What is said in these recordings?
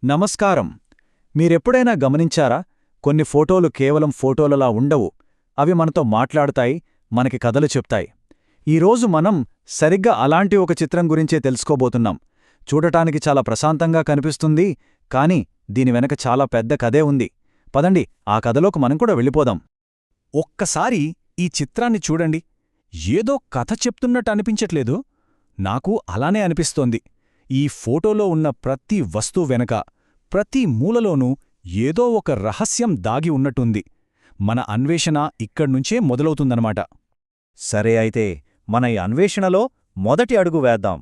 నమస్కారం. మీరెప్పుడైనా గమనించారా? కొన్ని ఫోటోలు కేవలం ఫోటోలలా ఉండవు. అవి మనతో మాట్లాడతాయి, మనకి కథలు చెప్తాయి. ఈరోజు మనం సరిగ్గా అలాంటి ఒక చిత్రం గురించే తెలుసుకోబోతున్నాం. చూడటానికి చాలా ప్రశాంతంగా కనిపిస్తుంది, కానీ దీని వెనక చాలా పెద్ద కథే ఉంది. పదండి, ఆ కథలోకి మనం కూడా వెళ్ళిపోదాం. ఒక్కసారి ఈ చిత్రాన్ని చూడండి. ఏదో కథ చెప్తున్నట్టు అనిపించట్లేదు? నాకు అలానే అనిపిస్తోంది. ఈ ఫోటోలో ఉన్న ప్రతి వస్తువు వెనక, ప్రతి మూలలోనూ ఏదో ఒక రహస్యం దాగి ఉన్నట్టుంది. మన అన్వేషణ ఇక్కడ్నుంచే మొదలవుతుందన్నమాట. సరే అయితే మన ఈ అన్వేషణలో మొదటి అడుగు వేద్దాం.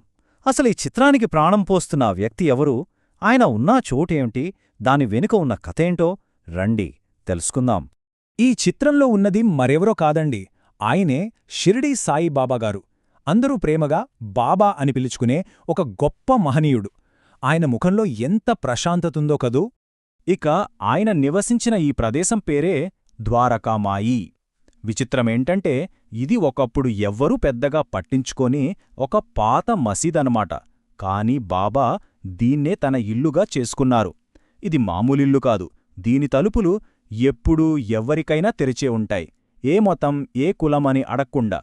అసలు ఈ చిత్రానికి ప్రాణం పోస్తున్న ఆ వ్యక్తి ఎవరు? ఆయన ఉన్నా చోటేమిటి? దాని వెనుక ఉన్న కథేంటో రండి తెలుసుకుందాం. ఈ చిత్రంలో ఉన్నది మరెవరో కాదండి, ఆయనే షిరిడీ సాయిబాబాగారు. అందరూ ప్రేమగా బాబా అని పిలుచుకునే ఒక గొప్ప మహనీయుడు. ఆయన ముఖంలో ఎంత ప్రశాంతతుందో కదూ! ఇక ఆయన నివసించిన ఈ ప్రదేశం పేరే ద్వారకామాయి. విచిత్రమేంటంటే ఇది ఒకప్పుడు ఎవ్వరూ పెద్దగా పట్టించుకోని ఒక పాత మసీదనమాట. కాని బాబా దీన్నే తన ఇల్లుగా చేసుకున్నారు. ఇది మామూలిల్లు కాదు. దీని తలుపులు ఎప్పుడూ ఎవ్వరికైనా తెరిచే ఉంటాయి, ఏ మతం ఏ కులమని అడక్కుండా.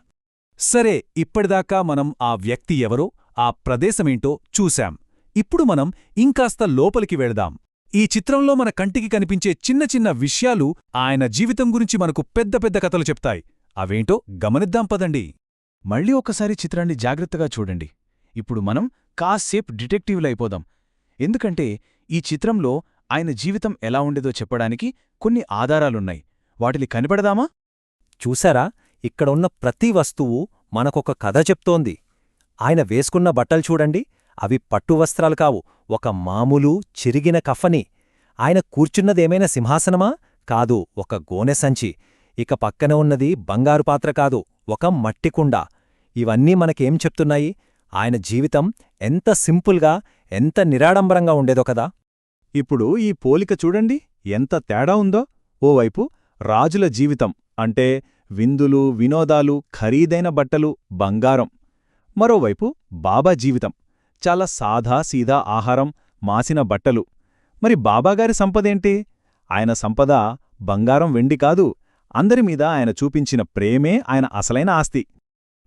సరే, ఇప్పటిదాకా మనం ఆ వ్యక్తి ఎవరో, ఆ ప్రదేశమేంటో చూశాం. ఇప్పుడు మనం ఇంకాస్త లోపలికి వెళదాం. ఈ చిత్రంలో మన కంటికి కనిపించే చిన్న చిన్న విషయాలు ఆయన జీవితం గురించి మనకు పెద్ద పెద్ద కథలు చెప్తాయి. అవేంటో గమనిద్దాం పదండి. మళ్ళీ ఒక్కసారి చిత్రాన్ని జాగ్రత్తగా చూడండి. ఇప్పుడు మనం కాసేపు డిటెక్టివ్లైపోదాం. ఎందుకంటే ఈ చిత్రంలో ఆయన జీవితం ఎలా ఉండేదో చెప్పడానికి కొన్ని ఆధారాలున్నాయి. వాటిని కనిపెడదామా? చూశారా? ఇక్కడ ఉన్న ప్రతి వస్తువు మనకొక కథ చెప్తోంది. ఆయన వేసుకున్న బట్టలు చూడండి, అవి పట్టు వస్త్రాలు కావు, ఒక మామూలు చిరిగిన కఫని. ఆయన కూర్చున్నదేమైనా సింహాసనమా? కాదు, ఒక గోనె సంచి. ఇక పక్కన ఉన్నది బంగారు పాత్ర కాదు, ఒక మట్టికుండ. ఇవన్నీ మనకేం చెప్తున్నాయి? ఆయన జీవితం ఎంత సింపుల్గా, ఎంత నిరాడంబరంగా ఉండేదో కదా. ఇప్పుడు ఈ పోలిక చూడండి, ఎంత తేడా ఉందో. ఓవైపు రాజుల జీవితం అంటే విందులు, వినోదాలు, ఖరీదైన బట్టలు, బంగారం. మరోవైపు బాబా జీవితం చాలా సాదాసీదా ఆహారం, మాసిన బట్టలు. మరి బాబాగారి సంపదేంటి? ఆయన సంపద బంగారం, వెండి కాదు. అందరిమీద ఆయన చూపించిన ప్రేమే ఆయన అసలైన ఆస్తి.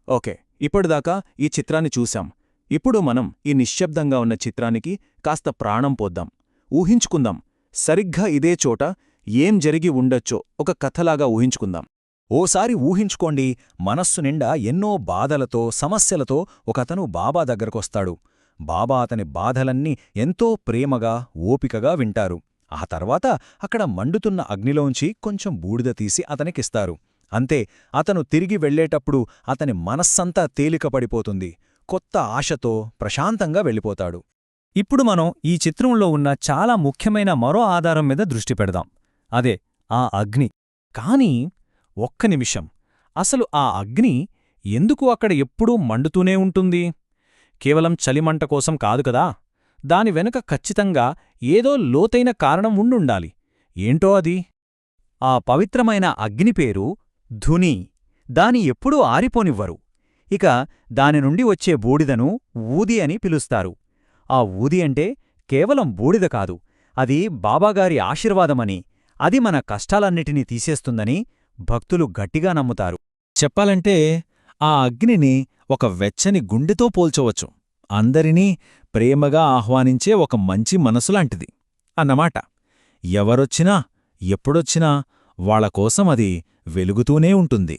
ఓకే, ఇప్పటిదాకా ఈ చిత్రాన్ని చూశాం. ఇప్పుడు మనం ఈ నిశ్శబ్దంగా ఉన్న చిత్రానికి కాస్త ప్రాణం పోద్దాం. ఊహించుకుందాం, సరిగ్గా ఇదే చోట ఏం జరిగి ఉండొచ్చో ఒక కథలాగా ఊహించుకుందాం. ఓసారి ఊహించుకోండి, మనస్సు నిండా ఎన్నో బాధలతో, సమస్యలతో ఒకతను బాబా దగ్గరకొస్తాడు. బాబా అతని బాధలన్నీ ఎంతో ప్రేమగా, ఓపికగా వింటారు. ఆ తర్వాత అక్కడ మండుతున్న అగ్నిలోంచి కొంచెం బూడిద తీసి అతనికిస్తారు. అంతే, అతను తిరిగి వెళ్లేటప్పుడు అతని మనస్సంతా తేలికపడిపోతుంది. కొత్త ఆశతో ప్రశాంతంగా వెళ్ళిపోతాడు. ఇప్పుడు మనం ఈ చిత్రంలో ఉన్న చాలా ముఖ్యమైన మరో ఆధారం మీద దృష్టి పెడదాం. అదే ఆ అగ్ని. కానీ ఒక్క నిమిషం, అసలు ఆ అగ్ని ఎందుకు అక్కడ ఎప్పుడూ మండుతూనే ఉంటుంది? కేవలం చలిమంట కోసం కాదు కదా. దాని వెనుక ఖచ్చితంగా ఏదో లోతైన కారణం ఉండుండాలి. ఏంటో అది? ఆ పవిత్రమైన అగ్ని పేరు ధుని. దాని ఎప్పుడూ ఆరిపోనివ్వరు. ఇక దాని నుండి వచ్చే బూడిదను ఊది అని పిలుస్తారు. ఆ ఊది అంటే కేవలం బూడిద కాదు, అది బాబాగారి ఆశీర్వాదమని, అది మన కష్టాలన్నిటినీ తీసేస్తుందని భక్తులు గట్టిగా నమ్ముతారు. చెప్పాలంటే ఆ అగ్నిని ఒక వెచ్చని గుండెతో పోల్చవచ్చు. అందరినీ ప్రేమగా ఆహ్వానించే ఒక మంచి మనసులాంటిది అన్నమాట. ఎవరొచ్చినా, ఎప్పుడొచ్చినా వాళ్లకోసం అది వెలుగుతూనే ఉంటుంది.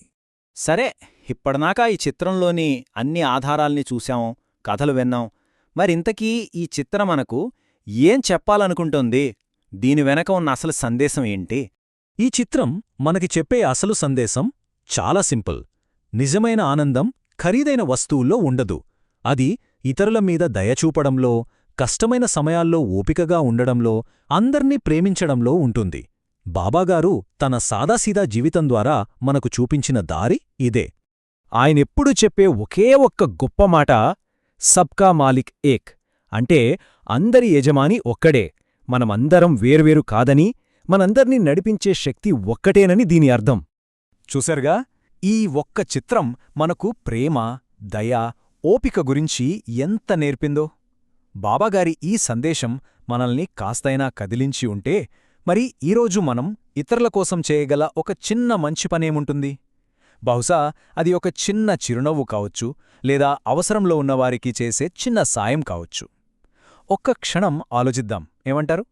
సరే, ఇప్పటిదాకా ఈ చిత్రంలోని అన్ని ఆధారాల్ని చూశాం, కథలు విన్నాం. మరింతకీ ఈ చిత్రం మనకు ఏం చెప్పాలనుకుంటోంది? దీని వెనక ఉన్న అసలు సందేశం ఏంటి? ఈ చిత్రం మనకి చెప్పే అసలు సందేశం చాలా సింపుల్. నిజమైన ఆనందం ఖరీదైన వస్తువుల్లో ఉండదు. అది ఇతరుల మీద దయచూపడంలో, కష్టమైన సమయాల్లో ఓపికగా ఉండడంలో, అందర్నీ ప్రేమించడంలో ఉంటుంది. బాబాగారు తన సాదాసీదా జీవితం ద్వారా మనకు చూపించిన దారి ఇదే. ఆయనెప్పుడు చెప్పే ఒకే ఒక్క గొప్ప మాట సబ్కా మాలిక్ ఏక్, అంటే అందరి యజమాని ఒక్కడే, మనమందరం వేర్వేరు కాదని, మనందర్నీ నడిపించే శక్తి ఒక్కటేనని దీని అర్థం. చూశారుగా, ఈ ఒక్క చిత్రం మనకు ప్రేమ, దయ, ఓపిక గురించి ఎంత నేర్పిందో. బాబాగారి ఈ సందేశం మనల్ని కాస్తైనా కదిలించి ఉంటే, మరి ఈరోజు మనం ఇతరుల కోసం చేయగల ఒక చిన్న మంచి పనేముంటుంది? బహుశా అది ఒక చిన్న చిరునవ్వు కావచ్చు, లేదా అవసరంలో ఉన్నవారికి చేసే చిన్న సాయం కావచ్చు. ఒక్క క్షణం ఆలోచిద్దాం, ఏమంటారు?